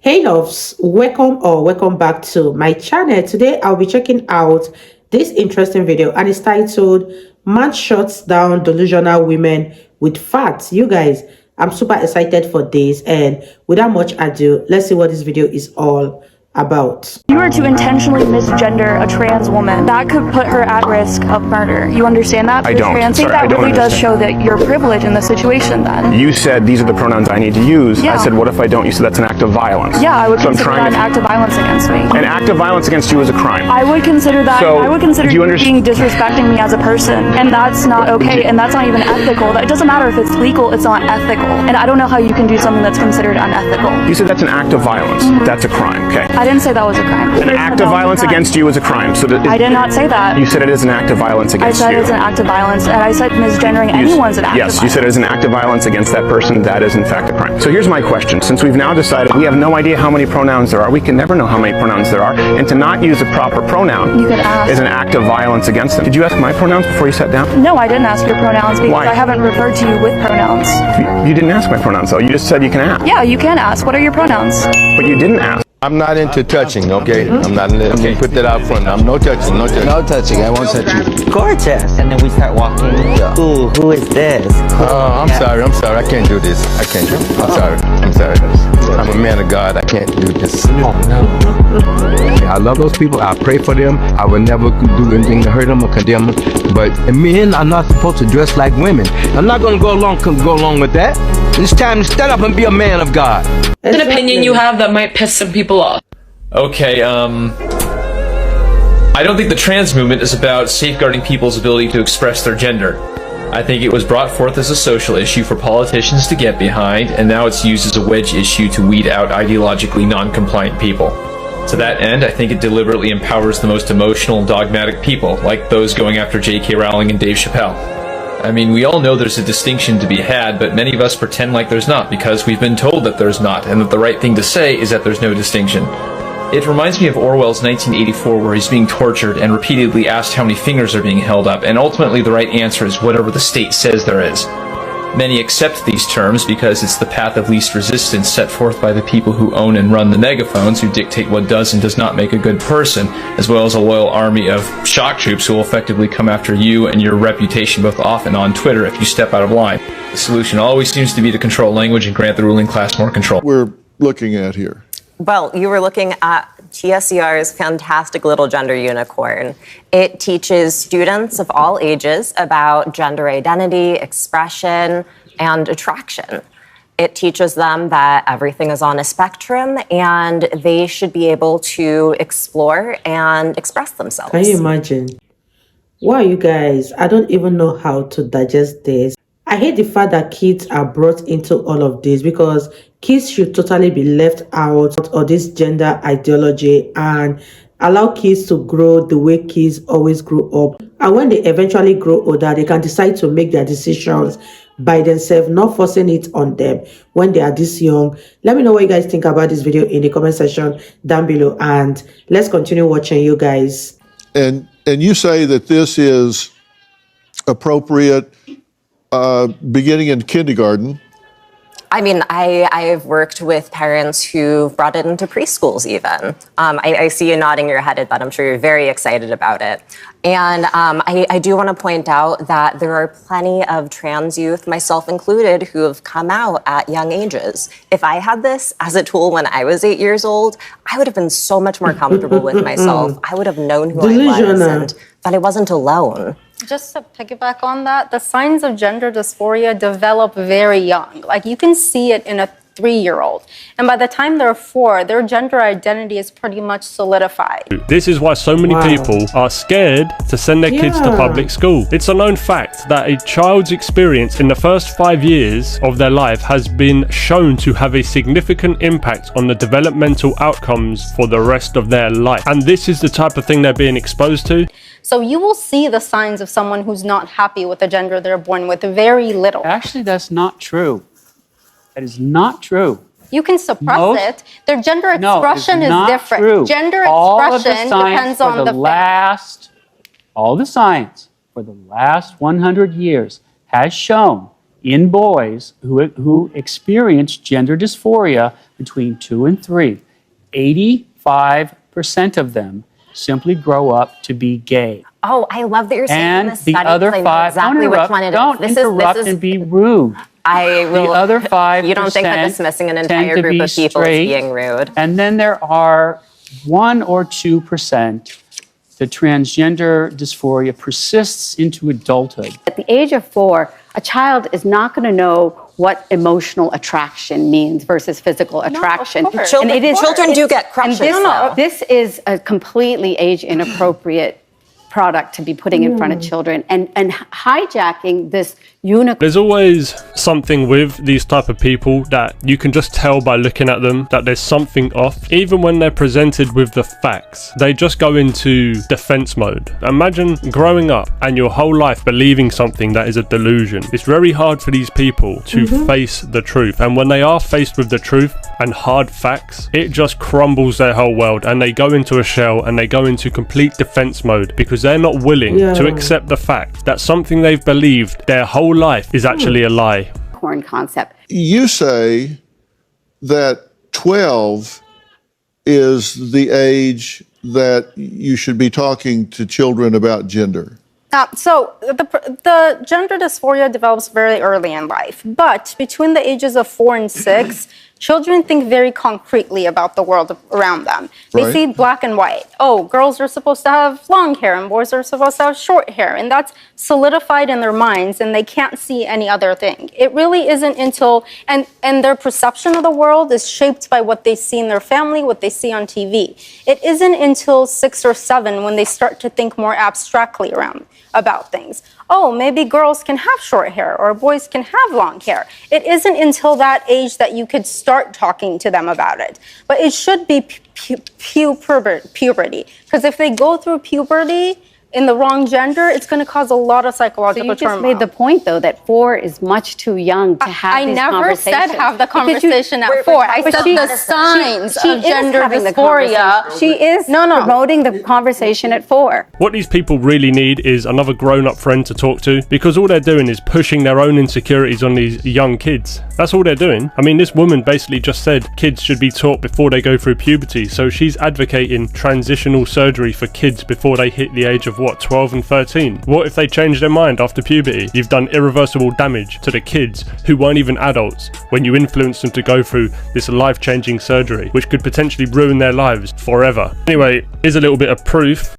Hey loves, welcome back to my channel. Today I'll be checking out this interesting video and it's titled Man Shuts Down Delusional Women with Facts. You guys, I'm super excited for this, and without much ado, let's see what this video is all about. You were to intentionally misgender a trans woman, that could put her at risk of murder. You understand that? I don't. I think that really does show that you're privileged in the situation then. You said these are the pronouns I need to use. Yeah. I said, what if I don't? You said that's an act of violence. Yeah, I would consider that an act of violence against me. An act of violence against you is a crime. I would consider that. So, I would consider you being disrespecting me as a person, and that's not okay, and that's not even ethical. It doesn't matter if it's legal, it's not ethical. And I don't know how you can do something that's considered unethical. You said that's an act of violence. That's a crime, okay? I didn't say that was a crime. An act of violence against you is a crime. So I did not say that. You said it is an act of violence against you. I said it's an act of violence, and I said misgendering anyone's an act of violence. Yes, you said it is an act of violence against that person. That is in fact a crime. So here's my question. Since we've now decided we have no idea how many pronouns there are, we can never know how many pronouns there are, and to not use a proper pronoun is an act of violence against them. Did you ask my pronouns before you sat down? No, I didn't ask your pronouns because I haven't referred to you with pronouns. You didn't ask my pronouns though. You just said you can ask. Yeah, you can ask. What are your pronouns? But you didn't ask. I'm not into touching, okay? I'm not into, okay. Put that out front. I'm no touching, no touching. No touching, I won't touch you. Gorgeous. And then we start walking. Yeah. Ooh, who is this? I'm sorry, I can't do this. I can't do it. I'm sorry. I'm a man of God, I can't do this. Oh, no. I love those people, I pray for them. I would never do anything to hurt them or condemn them. But men are not supposed to dress like women. I'm not gonna go along with that. It's time to stand up and be a man of God. An opinion you have that might piss some people off. Okay, I don't think the trans movement is about safeguarding people's ability to express their gender. I think it was brought forth as a social issue for politicians to get behind, and now it's used as a wedge issue to weed out ideologically non-compliant people. To that end, I think it deliberately empowers the most emotional and dogmatic people, like those going after J.K. Rowling and Dave Chappelle. I mean, we all know there's a distinction to be had, but many of us pretend like there's not because we've been told that there's not, and that the right thing to say is that there's no distinction. It reminds me of Orwell's 1984, where he's being tortured and repeatedly asked how many fingers are being held up, and ultimately the right answer is whatever the state says there is. Many accept these terms because it's the path of least resistance set forth by the people who own and run the megaphones, who dictate what does and does not make a good person, as well as a loyal army of shock troops who will effectively come after you and your reputation both off and on Twitter if you step out of line. The solution always seems to be to control language and grant the ruling class more control. We're looking at here. Well, you were looking at TSER's fantastic little gender unicorn. It teaches students of all ages about gender identity, expression, and attraction. It teaches them that everything is on a spectrum and they should be able to explore and express themselves. Can you imagine? Wow, you guys, I don't even know how to digest this. I hate the fact that kids are brought into all of this, because kids should totally be left out of this gender ideology and allow kids to grow the way kids always grew up. And when they eventually grow older, they can decide to make their decisions by themselves, not forcing it on them when they are this young. Let me know what you guys think about this video in the comment section down below, and let's continue watching, you guys. And you say that this is appropriate beginning in kindergarten. I mean, I've worked with parents who brought it into preschools even. I see you nodding your head at that. I'm sure you're very excited about it. And I do want to point out that there are plenty of trans youth, myself included, who have come out at young ages. If I had this as a tool when I was 8 years old, I would have been so much more comfortable with myself. I would have known who I was and that I wasn't alone. Just to piggyback on that, the signs of gender dysphoria develop very young. Like, you can see it in a 3-year-old. And by the time they're 4, their gender identity is pretty much solidified. This is why so many people are scared to send their kids to public school. It's a known fact that a child's experience in the first 5 years of their life has been shown to have a significant impact on the developmental outcomes for the rest of their life. And this is the type of thing they're being exposed to. So you will see the signs of someone who's not happy with the gender they're born with very little. Actually, that's not true. That is not true. You can suppress it. Their gender expression is different. True. Gender all expression depends on all the science for the last 100 years has shown in boys who experience gender dysphoria between 2 and 3, 85% of them simply grow up to be gay. Oh, I love that you're saying And this the study, other because I know 5, exactly don't which interrupt, one it is. don't interrupt and be rude. I will. The other 5%. You don't think that dismissing an tend entire to group be of people straight, is being rude? And then there are 1 or 2%. The transgender dysphoria persists into adulthood. At the age of 4, a child is not going to know what emotional attraction means versus physical attraction. Children do get crushes. This is a completely age inappropriate product to be putting in front of children and hijacking this unicorn. There's always something with these type of people that you can just tell by looking at them that there's something off. Even when they're presented with the facts, they just go into defense mode. Imagine growing up and your whole life believing something that is a delusion. It's very hard for these people to face the truth, and when they are faced with the truth and hard facts, it just crumbles their whole world, and they go into a shell and they go into complete defense mode because they're not willing to accept the fact that something they've believed their whole life is actually a lie. Concept. You say that 12 is the age that you should be talking to children about gender. So the gender dysphoria develops very early in life, but between the ages of 4 and 6, children think very concretely about the world around them. They see black and white. Oh, girls are supposed to have long hair and boys are supposed to have short hair. And that's solidified in their minds, and they can't see any other thing. It really isn't until, and their perception of the world is shaped by what they see in their family, what they see on TV. It isn't until 6 or 7 when they start to think more abstractly about things. Oh, maybe girls can have short hair or boys can have long hair. It isn't until that age that you could start talking to them about it. But it should be puberty. Because if they go through puberty in the wrong gender, it's going to cause a lot of psychological turmoil. turmoil. You just made the point, though, that 4 is much too young to have these conversations. I never said have the conversation at 4. I said the signs of gender dysphoria. She is promoting the conversation at 4. What these people really need is another grown-up friend to talk to, because all they're doing is pushing their own insecurities on these young kids. That's all they're doing. I mean, this woman basically just said kids should be taught before they go through puberty, so she's advocating transitional surgery for kids before they hit the age of 12 and 13? What if they change their mind after puberty? You've done irreversible damage to the kids who weren't even adults when you influenced them to go through this life-changing surgery, which could potentially ruin their lives forever. Anyway, here's a little bit of proof.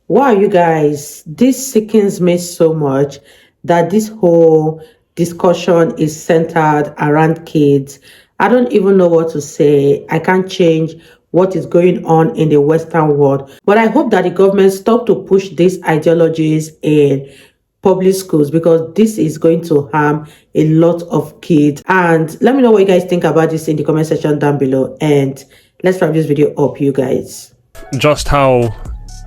Wow, you guys, this sickens me so much that this whole discussion is centered around kids. I don't even know what to say. I can't change what is going on in the Western world. But I hope that the government stop to push these ideologies in public schools, because this is going to harm a lot of kids. And let me know what you guys think about this in the comment section down below. And let's wrap this video up, you guys. Just how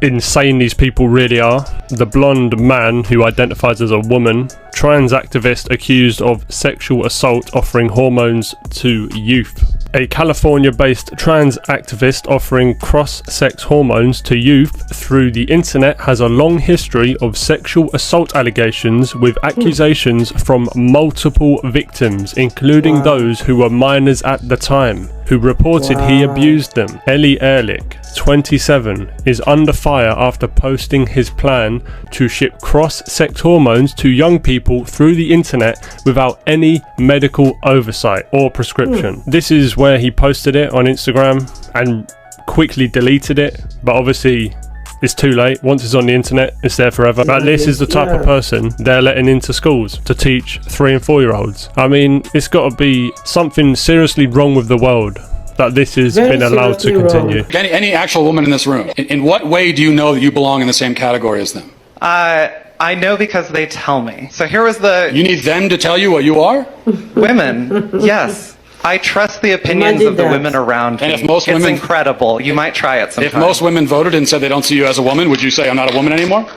insane these people really are. The blonde man who identifies as a woman, trans activist accused of sexual assault offering hormones to youth. A California-based trans activist offering cross-sex hormones to youth through the internet has a long history of sexual assault allegations with accusations from multiple victims, including those who were minors at the time, who reported he abused them. Ellie Ehrlich, 27, is under fire after posting his plan to ship cross-sex hormones to young people through the internet without any medical oversight or prescription. This is where he posted it on Instagram and quickly deleted it, but obviously it's too late. Once it's on the internet, it's there forever. But this is the type of person they're letting into schools to teach 3 and 4 year olds. I mean, it's got to be something seriously wrong with the world that this has been allowed to continue. Any actual woman in this room, in what way do you know that you belong in the same category as them? I know because they tell me. So here was the... You need them to tell you what you are? Women, yes. I trust the opinions of the women around me. And if most it's women, incredible. You might try it sometime. If most women voted and said they don't see you as a woman, would you say I'm not a woman anymore?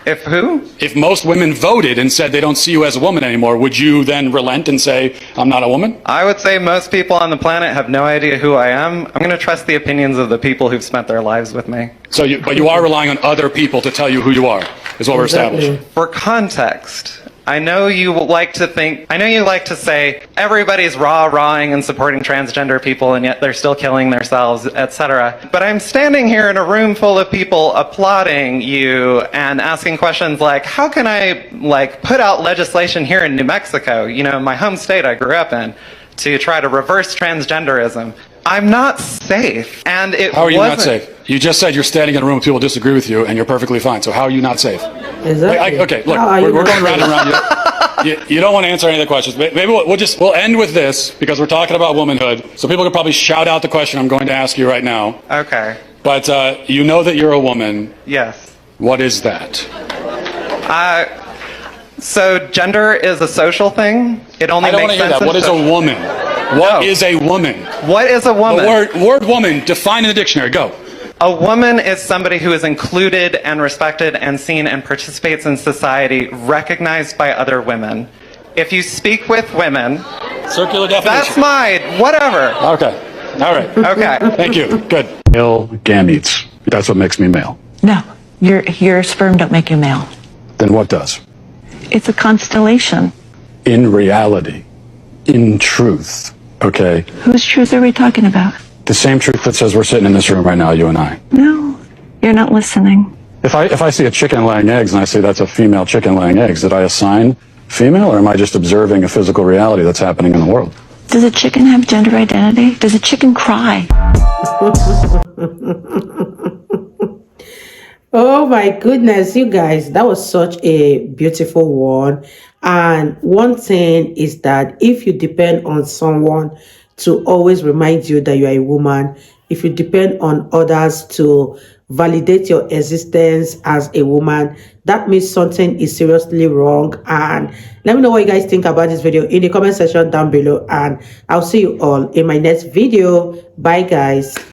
If who? If most women voted and said they don't see you as a woman anymore, would you then relent and say I'm not a woman? I would say most people on the planet have no idea who I am. I'm going to trust the opinions of the people who've spent their lives with me. So but you are relying on other people to tell you who you are, is what we're establishing. For context, I know you like to say everybody's rah-rahing and supporting transgender people and yet they're still killing themselves, etc. But I'm standing here in a room full of people applauding you and asking questions like, how can I put out legislation here in New Mexico, my home state I grew up in, to try to reverse transgenderism? I'm not safe. And how are you not safe? You just said you're standing in a room with people who disagree with you and you're perfectly fine. So how are you not safe? Exactly. Okay, look, we're going round and round. You don't want to answer any of the questions. Maybe we'll end with this because we're talking about womanhood. So people can probably shout out the question I'm going to ask you right now. Okay. But you know that you're a woman. Yes. What is that? So gender is a social thing. It only I don't makes want to hear sense. that. What is a woman? What is a woman? What is a woman? The word woman, define in the dictionary. Go. A woman is somebody who is included and respected and seen and participates in society, recognized by other women. If you speak with women, circular definition. That's mine. Whatever. Okay. All right. Okay. Thank you. Good. Male gametes. That's what makes me male. No, your sperm don't make you male. Then what does? It's a constellation. In reality, in truth, okay? Whose truth are we talking about? The same truth that says we're sitting in this room right now, you and I. No, you're not listening. If I see a chicken laying eggs and I say that's a female chicken laying eggs, did I assign female or am I just observing a physical reality that's happening in the world? Does a chicken have gender identity? Does a chicken cry? Oh my goodness, you guys, that was such a beautiful one. And one thing is that if you depend on someone to always remind you that you are a woman, if you depend on others to validate your existence as a woman, that means something is seriously wrong. And let me know what you guys think about this video in the comment section down below. And I'll see you all in my next video. Bye, guys.